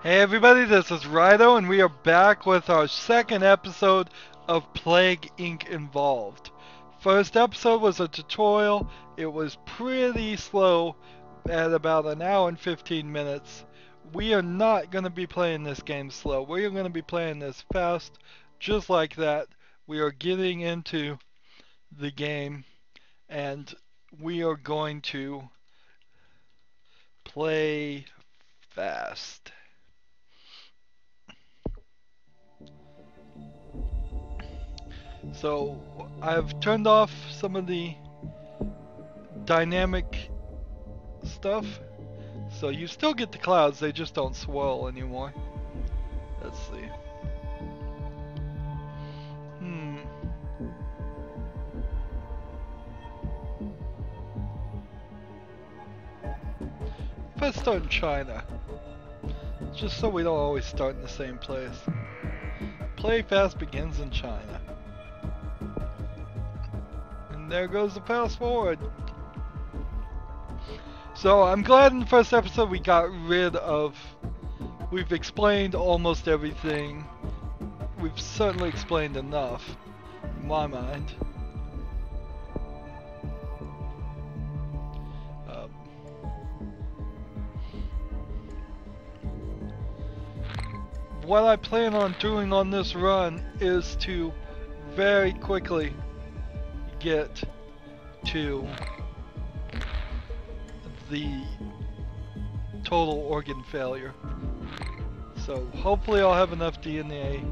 Hey everybody, this is Rydo, and we are back with our second episode of Plague Inc. Involved. First episode was a tutorial. It was pretty slow at about an hour and 15 minutes. We are not going to be playing this game slow. We are going to be playing this fast, just like that. We are getting into the game, and we are going to play fast. So I've turned off some of the dynamic stuff. So you still get the clouds, they just don't swirl anymore. Let's see. Let's start in China. Just so we don't always start in the same place. Play fast begins in China. And there goes the fast forward. So I'm glad in the first episode we got rid of... We've explained almost everything. We've certainly explained enough, in my mind. What I plan on doing on this run is to very quickly get to the total organ failure. So hopefully I'll have enough DNA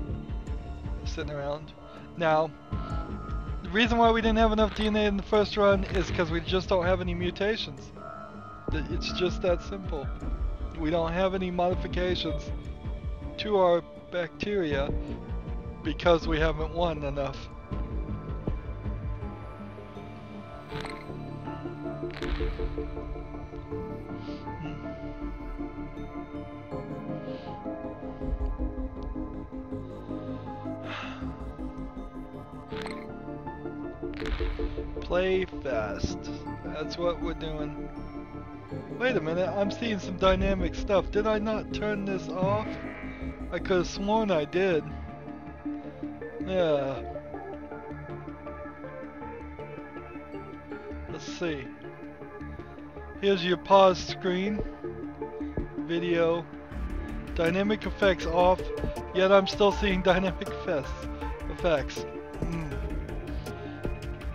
sitting around. Now, the reason why we didn't have enough DNA in the first run is because we just don't have any mutations. It's just that simple. We don't have any modifications to our bacteria because we haven't won enough. Play fast. That's what we're doing. Wait a minute, I'm seeing some dynamic stuff. Did I not turn this off? I could have sworn I did. Yeah. Let's see. Here's your pause screen. Video. Dynamic effects off. Yet I'm still seeing dynamic effects.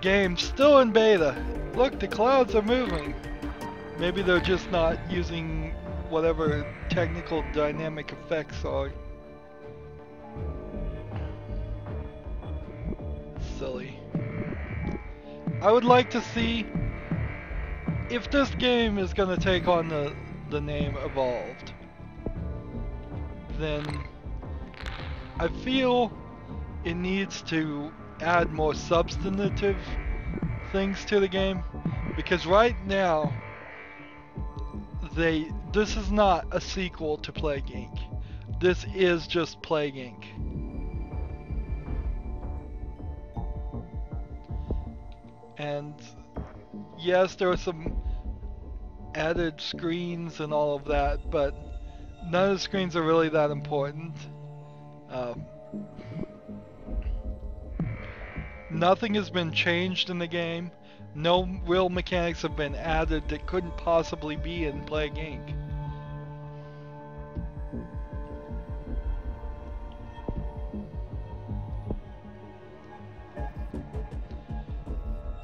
Game still in beta. Look, the clouds are moving. Maybe they're just not using whatever technical dynamic effects are. Silly. I would like to see if this game is going to take on the name Evolved. Then I feel it needs to add more substantive things to the game, because right now this is not a sequel to Plague Inc. This is just Plague Inc. And yes, there are some added screens and all of that, but none of the screens are really that important. Nothing has been changed in the game. No real mechanics have been added that couldn't possibly be in Plague Inc.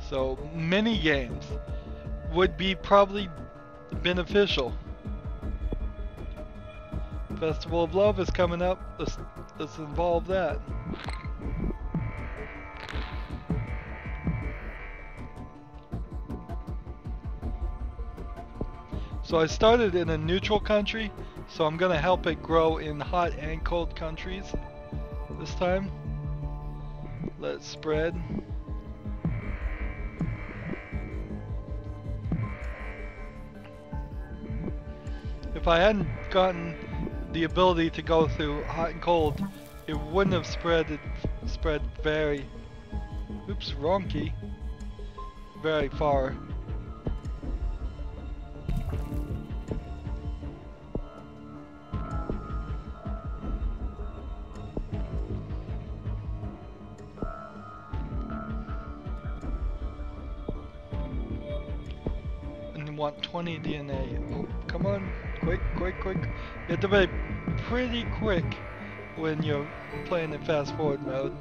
So mini games would be probably beneficial. Festival of Love is coming up. Let's involve that. So I started in a neutral country, so I'm gonna help it grow in hot and cold countries this time. Let's spread. If I hadn't gotten the ability to go through hot and cold, it wouldn't have spread very, oops, wrong key, very far. want 20 DNA. Oh, come on. Quick, quick, quick. You have to be pretty quick when you're playing in fast forward mode.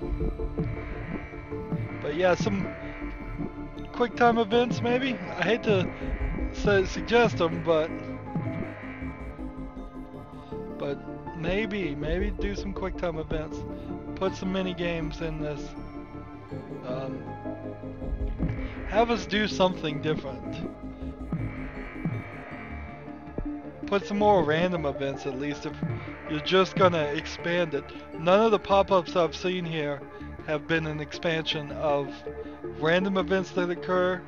But yeah, some quick time events maybe? I hate to suggest them, but maybe do some quick time events. Put some mini games in this. Have us do something different. Put some more random events at least if you're just gonna expand it. None of the pop-ups I've seen here have been an expansion of random events that occur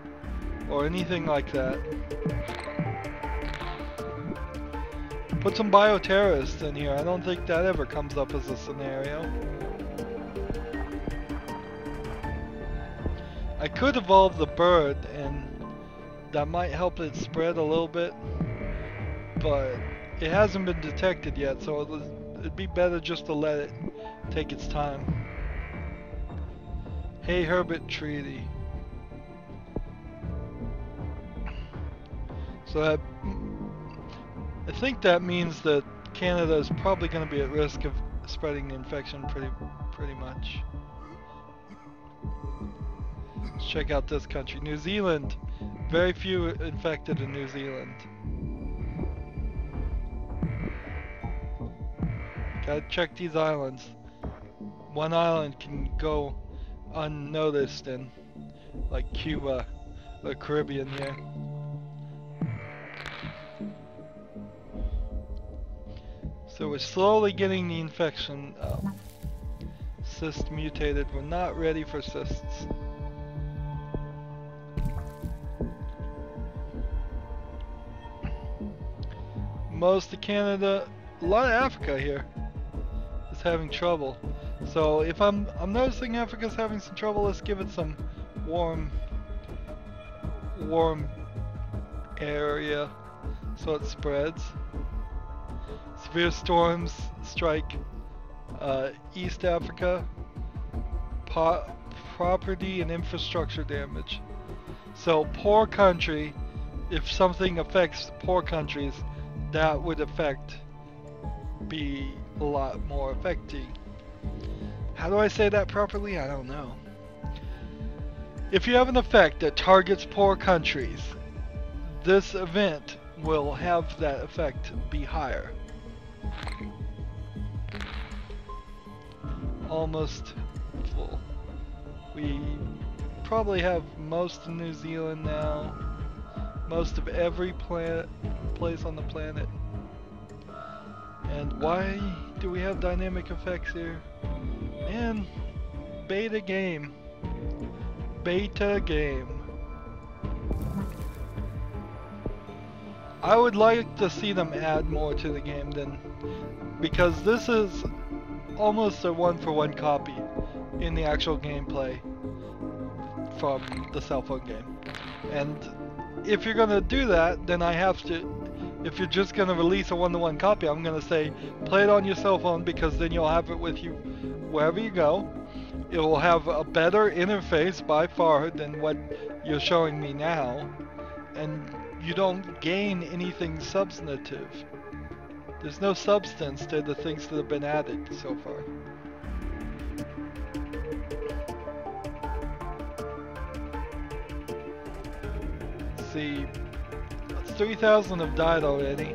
or anything like that. Put some bioterrorists in here. I don't think that ever comes up as a scenario. I could evolve the bird and that might help it spread a little bit, but it hasn't been detected yet, so it'd be better just to let it take its time. Hey Herbert Treaty. So that, I think that means that Canada is probably going to be at risk of spreading the infection pretty much. Let's check out this country. New Zealand. Very few infected in New Zealand. Gotta check these islands. One island can go unnoticed in, like Cuba, the Caribbean here. So we're slowly getting the infection up. Cyst mutated. We're not ready for cysts. Most of Canada, a lot of Africa here is having trouble. So if I'm noticing Africa's having some trouble, let's give it some warm area so it spreads. Severe storms strike East Africa. Property and infrastructure damage. So poor country, if something affects poor countries, that would be a lot more affecting. How do I say that properly? I don't know. If you have an effect that targets poor countries, this event will have that effect be higher. Almost full. We probably have most of New Zealand now. Most of every place on the planet. And why do we have dynamic effects here? And beta game. I would like to see them add more to the game because this is almost a one-for-one copy in the actual gameplay from the cell phone game. And if you're gonna do that, then I have to, if you're just gonna release a one-to-one copy, I'm gonna say play it on your cell phone, because then you'll have it with you wherever you go. It will have a better interface by far than what you're showing me now, and you don't gain anything substantive. There's no substance to the things that have been added so far. See, 3,000 have died already,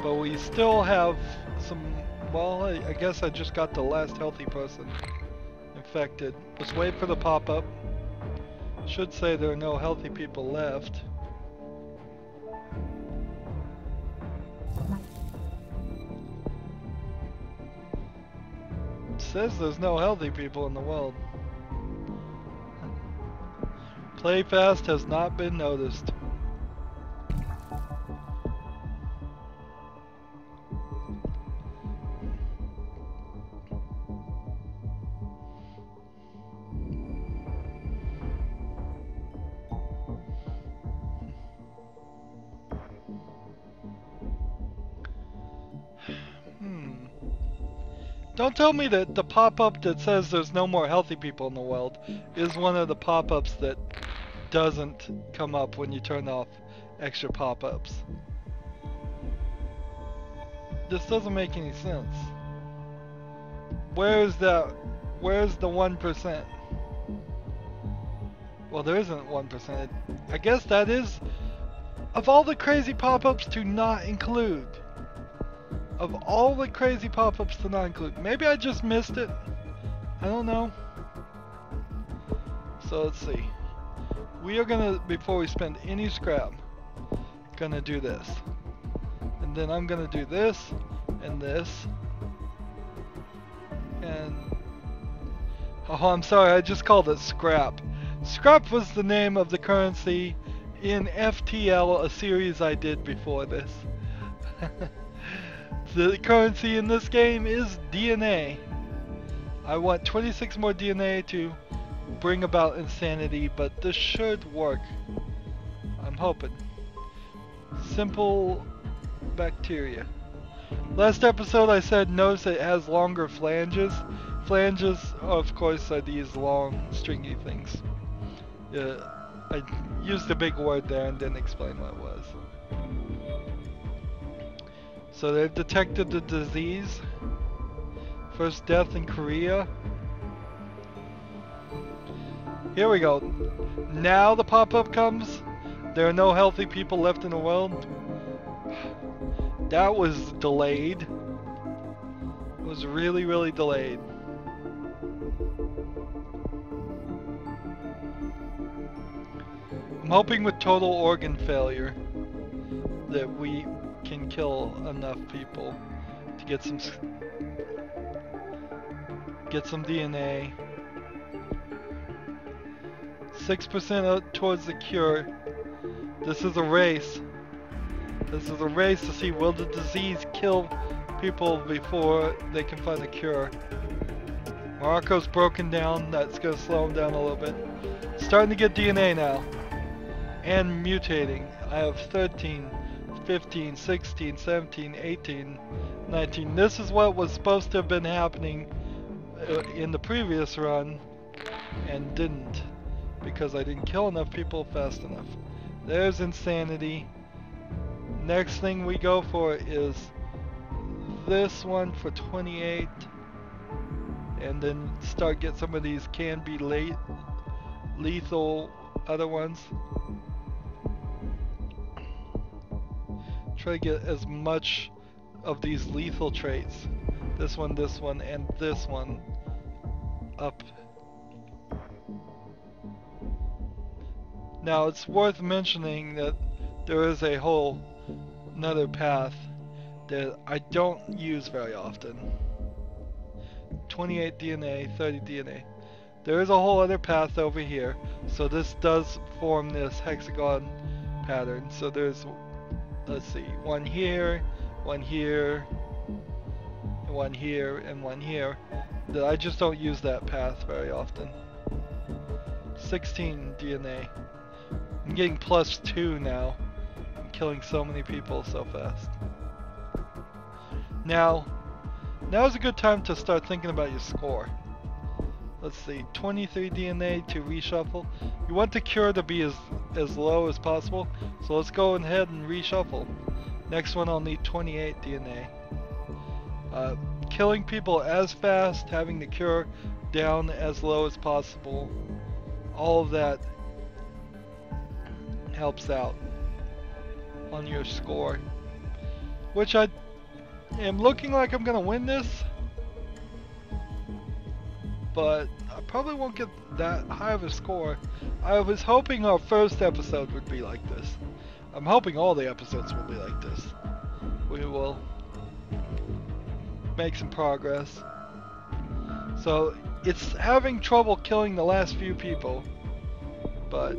but we still have some. Well, I guess I just got the last healthy person infected. Let's wait for the pop-up. Should say there are no healthy people left. It says there's no healthy people in the world. Play fast has not been noticed. Don't tell me that the pop-up that says there's no more healthy people in the world is one of the pop-ups that doesn't come up when you turn off extra pop-ups. This doesn't make any sense. Where's the 1%? Well, there isn't 1%. I guess that is, of all the crazy pop-ups to not include. Of all the crazy pop-ups to not include. Maybe I just missed it. I don't know. So let's see. We are gonna, before we spend any scrap, gonna do this. And then I'm gonna do this, and this. And... oh, I'm sorry, I just called it scrap. Scrap was the name of the currency in FTL, a series I did before this. The currency in this game is DNA. I want 26 more DNA to bring about insanity, but this should work. I'm hoping. Simple bacteria. Last episode I said notice it has longer flanges. Flanges, of course, are these long stringy things. I used a big word there and didn't explain what it was. So they've detected the disease. First death in Korea. Here we go. Now the pop-up comes. There are no healthy people left in the world. That was delayed. It was really, really delayed. I'm hoping with total organ failure that we can kill enough people to get some DNA. 6% towards the cure. This is a race. This is a race to see will the disease kill people before they can find a cure. Morocco's broken down. That's going to slow them down a little bit. Starting to get DNA now. And mutating. I have 13, 15, 16, 17, 18, 19. This is what was supposed to have been happening in the previous run and didn't, because I didn't kill enough people fast enough. There's insanity. Next thing we go for is this one for 28, and then start get some of these can be lethal other ones. Try to get as much of these lethal traits, this one, and this one, up. Now it's worth mentioning that there is a whole another path that I don't use very often. 28 DNA, 30 DNA. There is a whole other path over here, so this does form this hexagon pattern. So there's, let's see, one here, one here, one here, and one here. That I just don't use that path very often. 16 DNA. I'm getting +2 now. I'm killing so many people so fast. Now is a good time to start thinking about your score. Let's see, 23 DNA to reshuffle. You want the cure to be as low as possible, so let's go ahead and reshuffle. Next one I'll need 28 DNA. Killing people as fast, having the cure down as low as possible. All of that helps out on your score. Which I am looking like I'm gonna win this, but I probably won't get that high of a score. I was hoping our first episode would be like this. I'm hoping all the episodes will be like this. We will make some progress. So it's having trouble killing the last few people, but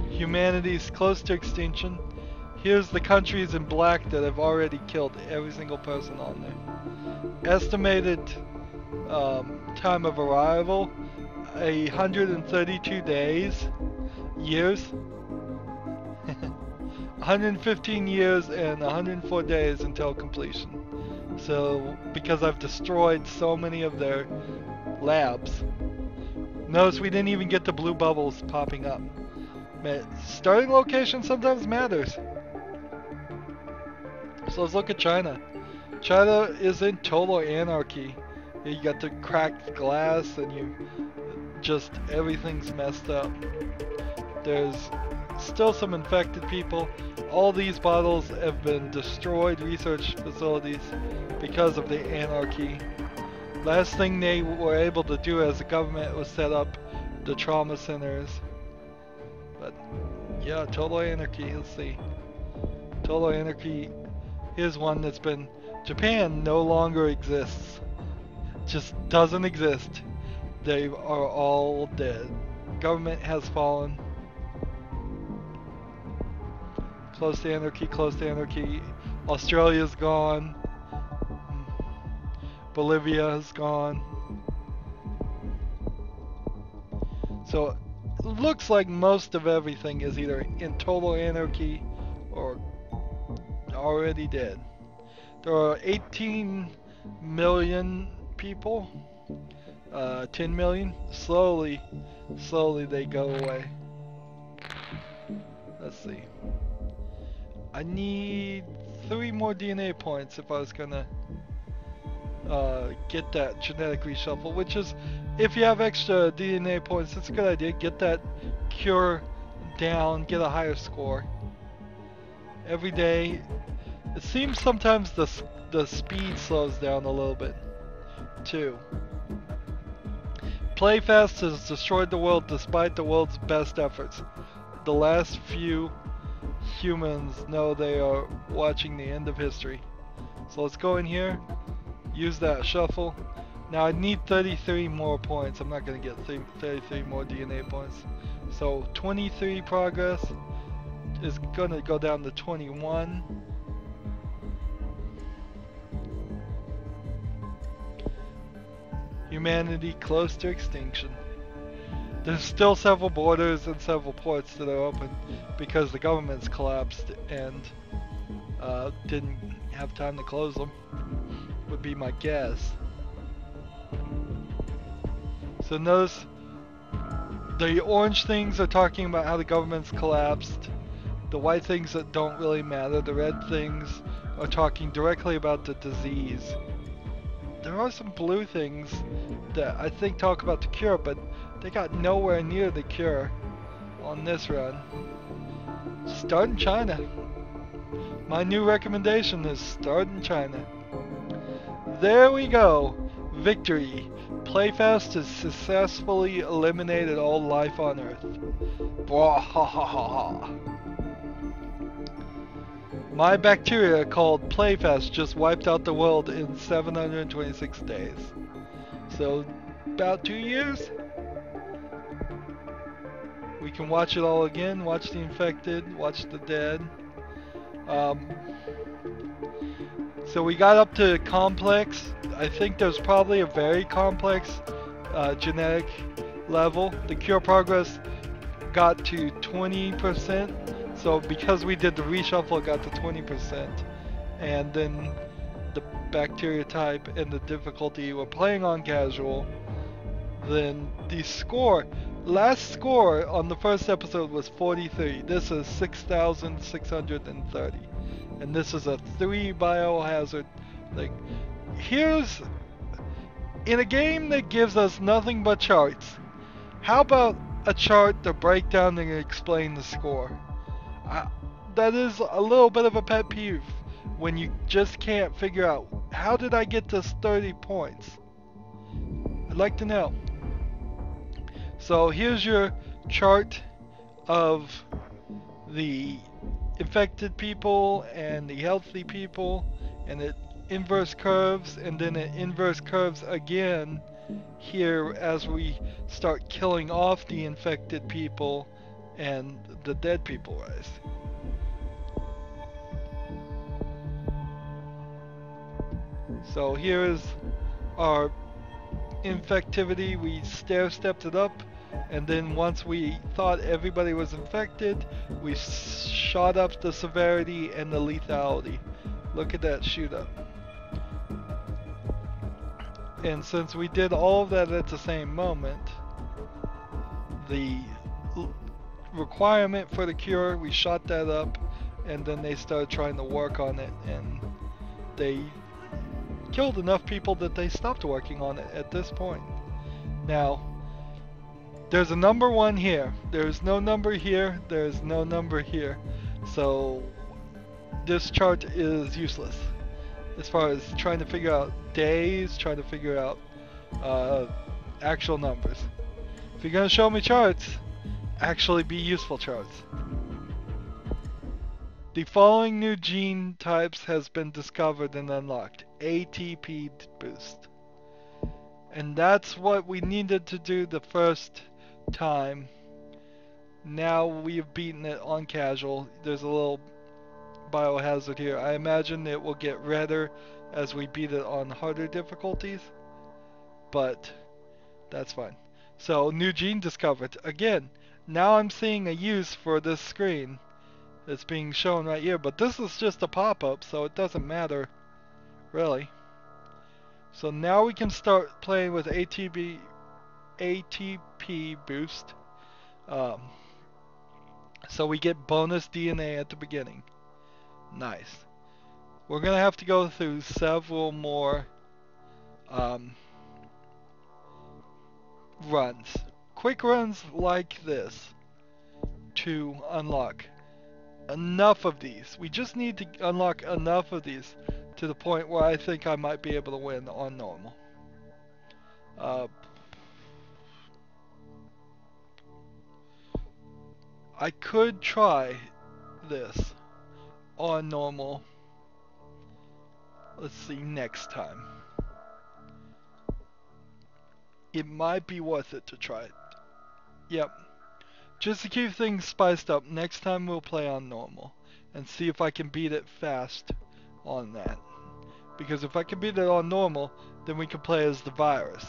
humanity's close to extinction. Here's the countries in black that have already killed every single person on there. Estimated time of arrival, 132 days, years, 115 years and 104 days until completion. So, because I've destroyed so many of their labs. Notice we didn't even get the blue bubbles popping up. Starting location sometimes matters. So let's look at China. China is in total anarchy. You got the cracked glass and everything's messed up. There's still some infected people. All these bottles have been destroyed, research facilities, because of the anarchy. Last thing they were able to do as a government was set up the trauma centers. But yeah, total anarchy. Let's see. Total anarchy. Here's one that's been... Japan no longer exists. Just doesn't exist. They are all dead. Government has fallen. Close to anarchy, close to anarchy. Australia's gone. Bolivia is gone. So it looks like most of everything is either in total anarchy or already dead. There are 18 million people. 10 million. Slowly they go away. Let's see. I need 3 more DNA points if I was gonna get that genetic reshuffle, which is, if you have extra DNA points, it's a good idea. Get that cure down, get a higher score. Every day, it seems sometimes the speed slows down a little bit, too. PlayFast has destroyed the world despite the world's best efforts. The last few humans know they are watching the end of history. So let's go in here, use that shuffle. Now I need 33 more points. I'm not going to get 33 more DNA points. So 23 progress is going to go down to 21. Humanity close to extinction. There's still several borders and several ports that are open because the government's collapsed and didn't have time to close them, would be my guess. So notice the orange things are talking about how the government's collapsed. The white things that don't really matter, the red things are talking directly about the disease. There are some blue things that I think talk about the cure, but they got nowhere near the cure on this run. Start in China. My new recommendation is start in China. There we go. Victory. PlayFast has successfully eliminated all life on Earth. Bwahahaha. My bacteria called PlayFast just wiped out the world in 726 days. So, about 2 years? We can watch it all again, watch the infected, watch the dead. So we got up to complex. I think there's probably a very complex genetic level. The cure progress got to 20%. So because we did the reshuffle, it got to 20%. And then the bacteria type and the difficulty, we're playing on casual. Then the score, last score on the first episode was 43. This is 6,630. And this is a 3 biohazard. Like, here's, in a game that gives us nothing but charts, how about a chart to break down and explain the score? That is a little bit of a pet peeve when you just can't figure out, how did I get this 30 points? I'd like to know. So here's your chart of the infected people and the healthy people, and it inverse curves, and then it inverse curves again here as we start killing off the infected people and the dead people rise. So here is our infectivity. We stair-stepped it up, and then once we thought everybody was infected, we shot up the severity and the lethality. Look at that shoot up. And since we did all of that at the same moment, the requirement for the cure. We shot that up, and then they started trying to work on it, and they killed enough people that they stopped working on it at this point. Now, there's a number 1 here. There's no number here. There's no number here. So this chart is useless as far as trying to figure out days, trying to figure out actual numbers. If you're gonna show me charts, actually be useful charts. The following new gene types has been discovered and unlocked. ATP boost. And that's what we needed to do the first time. Now we have beaten it on casual. There's a little biohazard here. I imagine it will get redder as we beat it on harder difficulties, but that's fine. So, new gene discovered. Again, now I'm seeing a use for this screen that's being shown right here, but this is just a pop-up, so it doesn't matter, really. So now we can start playing with ATP boost. So we get bonus DNA at the beginning. Nice. We're gonna have to go through several more runs. Quick runs like this to unlock enough of these. We just need to unlock enough of these to the point where I think I might be able to win on normal. I could try this on normal. Let's see, next time. It might be worth it to try it. Yep. Just to keep things spiced up, next time we'll play on normal and see if I can beat it fast on that. Because if I can beat it on normal, then we can play as the virus.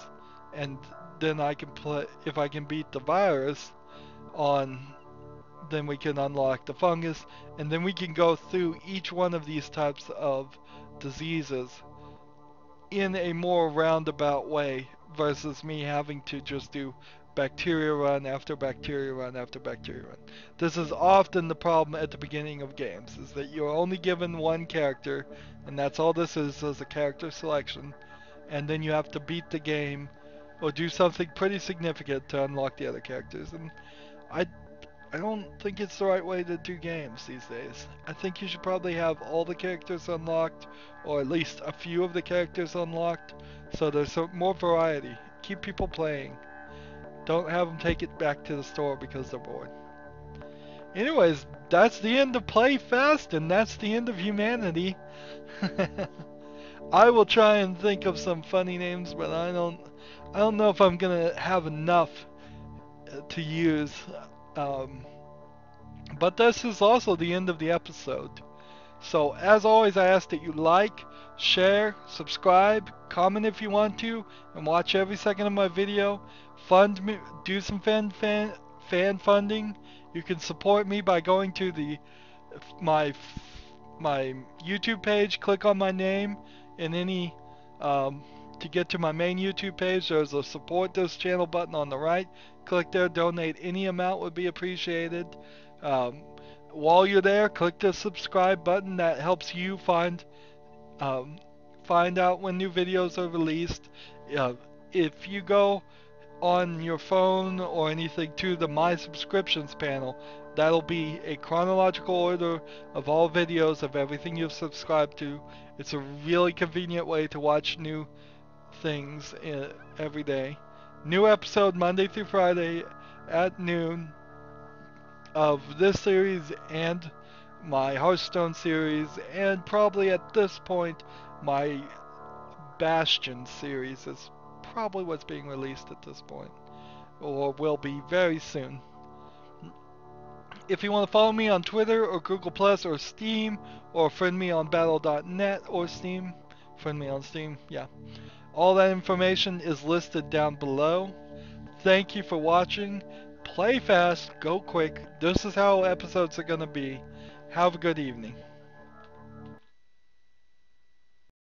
And then I can play, if I can beat the virus on, then we can unlock the fungus, and then we can go through each one of these types of diseases in a more roundabout way versus me having to just do bacteria run after bacteria run after bacteria run. This is often the problem at the beginning of games, is that you're only given one character, and that's all this is a character selection, and then you have to beat the game or do something pretty significant to unlock the other characters. And I don't think it's the right way to do games these days. I think you should probably have all the characters unlocked, or at least a few of the characters unlocked, so there's more variety. Keep people playing. Don't have them take it back to the store because they're bored. Anyways, that's the end of Play Fast, and that's the end of humanity. I will try and think of some funny names, but I don't know if I'm gonna have enough to use. But this is also the end of the episode. So as always, I ask that you like, share, subscribe, comment if you want to, and watch every second of my video. Fund me, do some fan funding. You can support me by going to my YouTube page. Click on my name in any to get to my main YouTube page. There's a support this channel button on the right. Click there. Donate any amount would be appreciated. While you're there, click the subscribe button. That helps you find out when new videos are released. If you go on your phone or anything to the My Subscriptions panel, that'll be a chronological order of all videos of everything you've subscribed to. It's a really convenient way to watch new things every day. New episode Monday through Friday at noon of this series and my Hearthstone series, and probably at this point my Bastion series is probably what's being released at this point, or will be very soon. If you want to follow me on Twitter or Google Plus or Steam, or friend me on battle.net or Steam, friend me on Steam, yeah. All that information is listed down below. Thank you for watching. Play fast, go quick. This is how episodes are going to be. Have a good evening.